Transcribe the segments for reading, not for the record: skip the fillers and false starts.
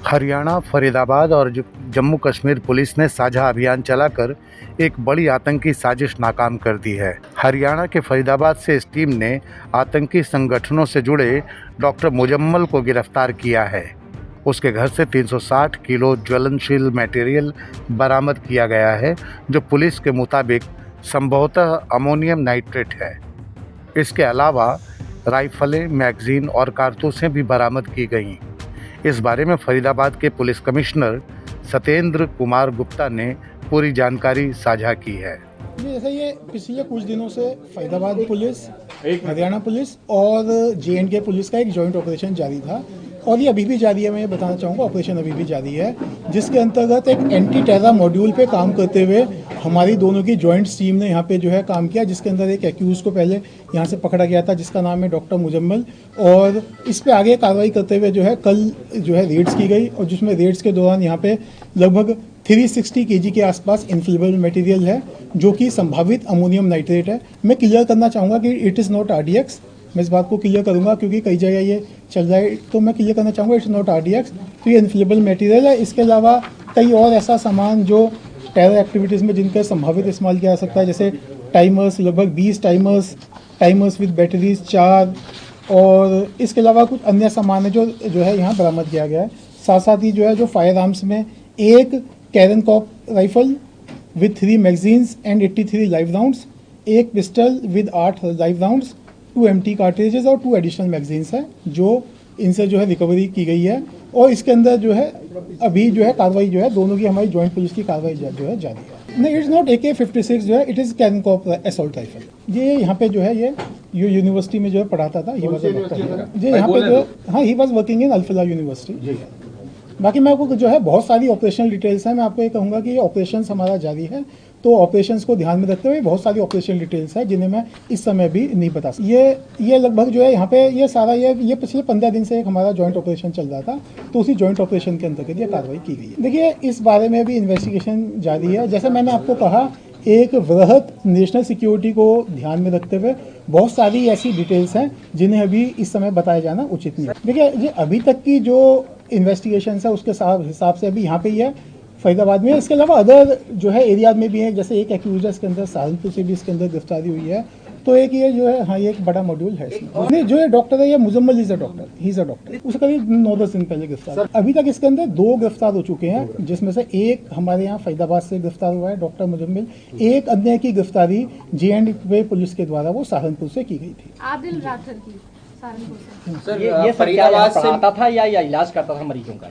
हरियाणा, फरीदाबाद और जम्मू कश्मीर पुलिस ने साझा अभियान चलाकर एक बड़ी आतंकी साजिश नाकाम कर दी है। हरियाणा के फरीदाबाद से इस टीम ने आतंकी संगठनों से जुड़े डॉक्टर मुजम्मल को गिरफ्तार किया है। उसके घर से 360 किलो ज्वलनशील मटेरियल बरामद किया गया है, जो पुलिस के मुताबिक संभवतः अमोनियम नाइट्रेट है। इसके अलावा राइफलें, मैगजीन और कारतूसें भी बरामद की गईं। इस बारे में फरीदाबाद के पुलिस कमिश्नर सत्येंद्र कुमार गुप्ता ने पूरी जानकारी साझा की है। जैसे ये पिछले कुछ दिनों से फरीदाबाद पुलिस, हरियाणा पुलिस और J&K पुलिस का एक जॉइंट ऑपरेशन जारी था और ये अभी भी जारी है। मैं ये बताना चाहूँगा, ऑपरेशन अभी भी जारी है, जिसके अंतर्गत एक एंटी टेरर मॉड्यूल पे काम करते हुए हमारी दोनों की जॉइंट टीम ने यहाँ पे जो है काम किया, जिसके अंदर एक एक्यूज को पहले यहाँ से पकड़ा गया था, जिसका नाम है डॉक्टर मुजम्मल, और इस पे आगे कार्रवाई करते हुए जो है कल जो है रेड्स की गई और जिसमें रेड्स के दौरान यहाँ पे लगभग 360 केजी के आसपास इन्फ्लेमेबल मटेरियल है, जो कि संभावित अमोनियम नाइट्रेट है। मैं क्लियर करना चाहूँगा कि इट इज़ नॉट RDX। मैं इस बात को क्लियर करूँगा क्योंकि कई जगह ये चल रहा है, तो मैं क्लियर करना चाहूँगा इट्स नॉट RDX। तो ये इन्फ्लेमेबल मटेरियल है। इसके अलावा कई और ऐसा सामान जो टेरर एक्टिविटीज़ में जिनका संभावित इस्तेमाल किया जा सकता है, जैसे टाइमर्स, लगभग 20 टाइमर्स विद बैटरीज 4, और इसके अलावा कुछ अन्य सामान है जो है यहाँ बरामद किया गया है। साथ साथ ही जो है जो फायर आर्म्स में एक Krinkov rifle with 3 magazines and 83 live rounds, एक pistol with 8 live rounds, 2 empty cartridges और 2 एडिशनल मैगजीन्स हैं, जो इनसे जो है रिकवरी की गई है। और इसके अंदर जो है अभी जो है कार्रवाई जो है दोनों की हमारी जॉइंट पुलिस की कार्रवाई जो है जारी है। नहीं, इट्स नॉट AK-56 जो है, it is karen cop assault rifle. ये यहाँ पे जो है ये यूनिवर्सिटी में जो है पढ़ाता था, ही वाज अ डॉक्टर। जी, यहाँ पे जो हाँ, he was working in Al Falah university. बाकी मैं आपको जो है बहुत सारी ऑपरेशनल डिटेल्स हैं, मैं आपको ये कहूँगा कि ये ऑपरेशंस हमारा जारी है, तो ऑपरेशंस को ध्यान में रखते हुए बहुत सारी ऑपरेशनल डिटेल्स हैं जिन्हें मैं इस समय भी नहीं बता सकता। ये लगभग जो है यहाँ पे ये सारा ये पिछले 15 दिन से एक हमारा जॉइंट ऑपरेशन चल रहा था, तो उसी जॉइंट ऑपरेशन के अंतर्गत ये कार्रवाई की गई है। देखिए, इस बारे में भी इन्वेस्टिगेशन जारी है। जैसे मैंने आपको कहा, एक वृहद नेशनल सिक्योरिटी को ध्यान में रखते हुए बहुत सारी ऐसी डिटेल्स हैं जिन्हें अभी इस समय बताया जाना उचित नहीं है। देखिए, ये अभी तक की जो इन्वेस्टिगेशन है उसके हिसाब से अभी यहाँ पे ही है फरीदाबाद में। इसके अलावा अदर जो है एरियाज में भी है, जैसे एक एक्यूजर इसके अंदर सहारनपुर से भी इसके अंदर गिरफ्तारी हुई है, तो एक ये जो है, हाँ, ये एक बड़ा मॉड्यूल है इसमें। नहीं, जो ये डॉक्टर है, ये Muzammil is a doctor, he is a doctor. उससे करीब 9-10 दिन पहले गिरफ्तार। अभी तक इसके अंदर 2 गिरफ्तार हो चुके हैं, जिसमें से एक हमारे यहाँ फरीदाबाद से गिरफ्तार हुआ है डॉक्टर मुजम्मल। एक अन्य की गिरफ्तारी J&K पुलिस के द्वारा वो सहारनपुर से की गई थी। आदिल राठौर की सहारनपुर से। सर, ये फरीदाबाद से आता था या इलाज करता था मरीजों का?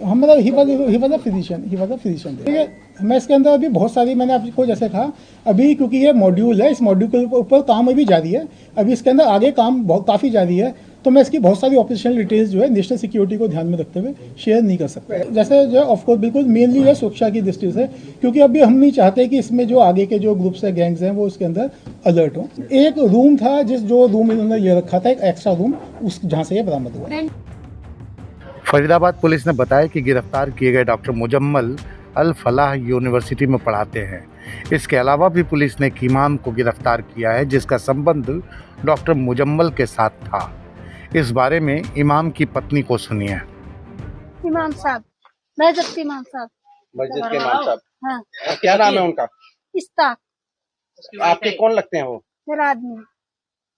हमारा ही वाज अ फिजिशियन। ठीक है, मैं इसके अंदर अभी बहुत सारी, मैंने आपको जैसे कहा, अभी क्योंकि ये मॉड्यूल है, इस मॉड्यूल के ऊपर काम अभी जारी है, अभी इसके अंदर आगे काम बहुत काफ़ी जारी है, तो मैं इसकी बहुत सारी ऑपरेशनल डिटेल्स जो है नेशनल सिक्योरिटी को ध्यान में रखते हुए शेयर नहीं कर सकता। जैसे जो है ऑफकोर्स बिल्कुल मेनली है सुरक्षा की दृष्टि से, क्योंकि अभी हम नहीं चाहते कि इसमें जो आगे के जो ग्रुप्स है, गैंग्स हैं, वो इसके अंदर अलर्ट हो। एक रूम था, जो रूम इन्होंने ये रखा था, एक एक्स्ट्रा रूम, उस जहाँ से ये बरामद हुआ। फरीदाबाद पुलिस ने बताया कि गिरफ्तार किए गए डॉक्टर मुजम्मल अल-फलाह यूनिवर्सिटी में पढ़ाते हैं। इसके अलावा भी पुलिस ने एक इमाम को गिरफ्तार किया है, जिसका संबंध डॉक्टर मुजम्मल के साथ था। इस बारे में इमाम की पत्नी को सुनिए। इमाम साहब, मस्जिद के इमाम साहब। मस्जिद के इमाम साहब, हाँ, क्या नाम है उनका? इस्ताक। आपके कौन लगते हैं वो? मेरा आदमी, मेरा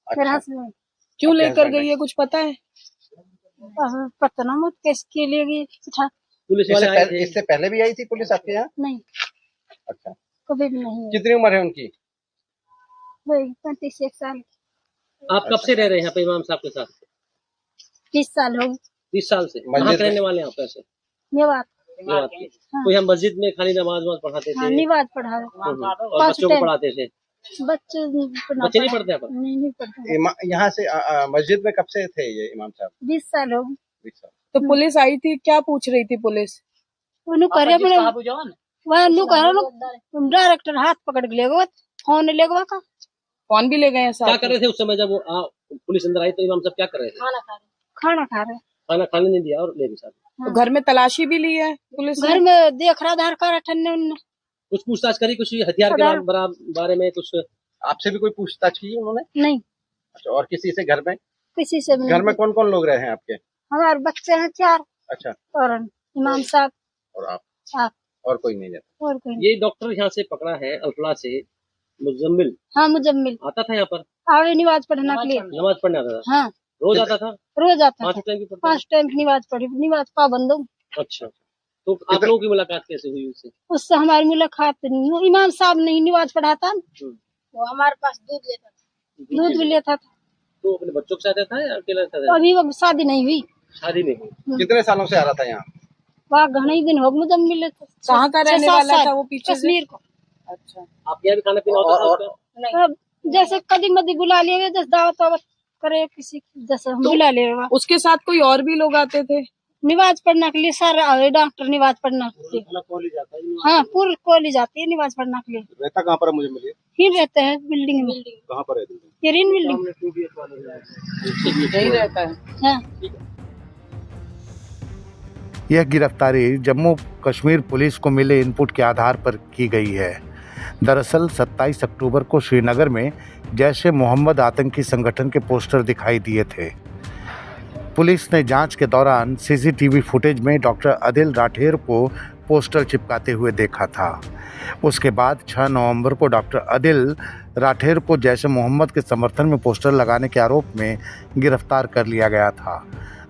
अच्छा, हस्बैंड। क्यों लेकर गई है, कुछ पता है? पता ना मुझे किसके लिए गई था। पुलिस इससे पहले भी आई थी पुलिस आपके यहाँ? नहीं, अच्छा, कभी भी नहीं। कितनी उम्र है उनकी? वही 35 साल। आप कब से रह रहे हैं यहाँ पे इमाम साहब के साथ? 30 साल हो गए। 20 साल से। कहाँ के रहने वाले हैं आप? कैसे? ये बात तो यहाँ मस्जिद में खाली नमाज पढ़ाते थे? हाँ, निवाज पढ़ा और बच्चों को पढ़ाते थे? बच्चे नहीं पढ़ते यहाँ पर? नहीं पढ़ते। यहाँ से मस्जिद में कब से थे ये इमाम साहब? 20 साल हो गए। 20 साल। तो पुलिस आई थी, क्या पूछ रही थी पुलिस? डायरेक्टर हाथ पकड़ के ले गए, फोन ले गए का। फोन भी ले गए हैं साथ? क्या कर रहे थे उस समय जब वो पुलिस अंदर आई तो इमाम साहब क्या कर रहे थे? खाना खा रहे। खाना खाने नहीं दिया और ले गए साथ? तो घर में तलाशी भी ली है पुलिस ने? घर में देख रहा आधार कार्ड ठन्ने उनने। कुछ पूछताछ करी, कुछ हथियार के बारे में कुछ? आपसे भी कोई पूछताछ की उन्होंने? नहीं। अच्छा, और किसी से घर में? किसी से भी घर में कौन कौन लोग रहे हैं आपके? हमारे बच्चे हैं 4। अच्छा, और इमाम साहब और आप आप और कोई नहीं जाता? और कोई नहीं। ये डॉक्टर यहाँ से पकड़ा है अल्फला से, मुजम्मिल हाँ मुजम्मिल आता था यहाँ पर आवे नमाज पढ़ने के लिए। नमाज पढ़ने आता था, हाँ रोज आता था, रोज आता 5 था। टाइम की पढ़ता 5 टाइम की नमाज पढ़ी, नमाज पाबंद हूँ। था। अच्छा, तो आप लोगों की मुलाकात कैसे हुई उससे? उससे हमारी मुलाकात नहीं हुई। इमाम साहब नहीं नमाज पढ़ाता, वो हमारे पास दूध लेता था, दूध भी लेता था। तो अपने बच्चों के साथ रहता है या अकेला रहता है? अभी वो शादी नहीं हुई। शादी में हुई। कितने सालों से आ रहा था यहाँ? वहाँ घने ही दिन हो मुजम्मिल कहाँ का रहने वाला था वो पीछे से? कश्मीर को। अच्छा, आपके यहाँ भी खाना पीना होता था उसका? अब जैसे कदी मदी बुला लिए, जैसे दावत वावत करे किसी की, जैसे हम बुला ले। उसके साथ कोई और भी लोग आते थे? नमाज पढ़ने के लिए सारे आए डॉक्टर नमाज पढ़ने के लिए। हाँ पूरी कॉलेज जाती है नमाज पढ़ने के लिए। रहता कहाँ पर है मुझे मिलिए? ही रहते हैं बिल्डिंग में। कहाँ पर है? ये रिन बिल्डिंग। यही रहता है। हाँ यह गिरफ्तारी जम्मू कश्मीर पुलिस को मिले इनपुट के आधार पर की गई है। दरअसल 27 अक्टूबर को श्रीनगर में जैश ए मोहम्मद आतंकी संगठन के पोस्टर दिखाई दिए थे। पुलिस ने जांच के दौरान सीसीटीवी फुटेज में डॉक्टर अदिल राठेर को पोस्टर चिपकाते हुए देखा था। उसके बाद 6 नवंबर को डॉक्टर अदिल राठेर को जैश ए मोहम्मद के समर्थन में पोस्टर लगाने के आरोप में गिरफ्तार कर लिया गया था।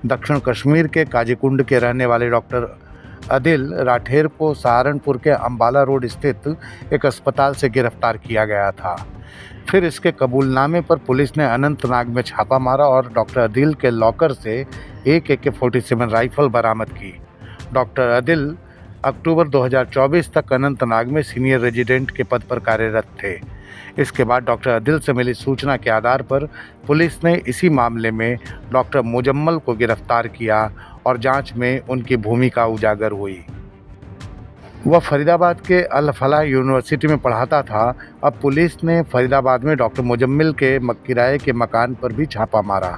दक्षिण कश्मीर के काजीकुंड के रहने वाले डॉक्टर अदिल राठेर को सहारनपुर के अंबाला रोड स्थित एक अस्पताल से गिरफ्तार किया गया था। फिर इसके कबूलनामे पर पुलिस ने अनंतनाग में छापा मारा और डॉक्टर अदिल के लॉकर से एक AK-47 राइफल बरामद की। डॉक्टर अदिल अक्टूबर 2024 तक अनंतनाग में सीनियर रेजिडेंट के पद पर कार्यरत थे। इसके बाद डॉक्टर अदिल से मिली सूचना के आधार पर पुलिस ने इसी मामले में डॉक्टर मुजम्मल को गिरफ्तार किया और जांच में उनकी भूमिका उजागर हुई। वह फरीदाबाद के अल फलाह यूनिवर्सिटी में पढ़ाता था। अब पुलिस ने फरीदाबाद में डॉक्टर मुजम्मिल के किराए के मकान पर भी छापा मारा।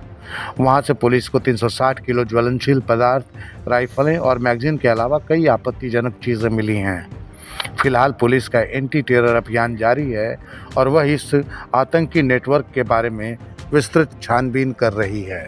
वहां से पुलिस को 360 किलो ज्वलनशील पदार्थ, राइफलें और मैगजीन के अलावा कई आपत्तिजनक चीज़ें मिली हैं। फिलहाल पुलिस का एंटी टेरर अभियान जारी है और वह इस आतंकी नेटवर्क के बारे में विस्तृत छानबीन कर रही है।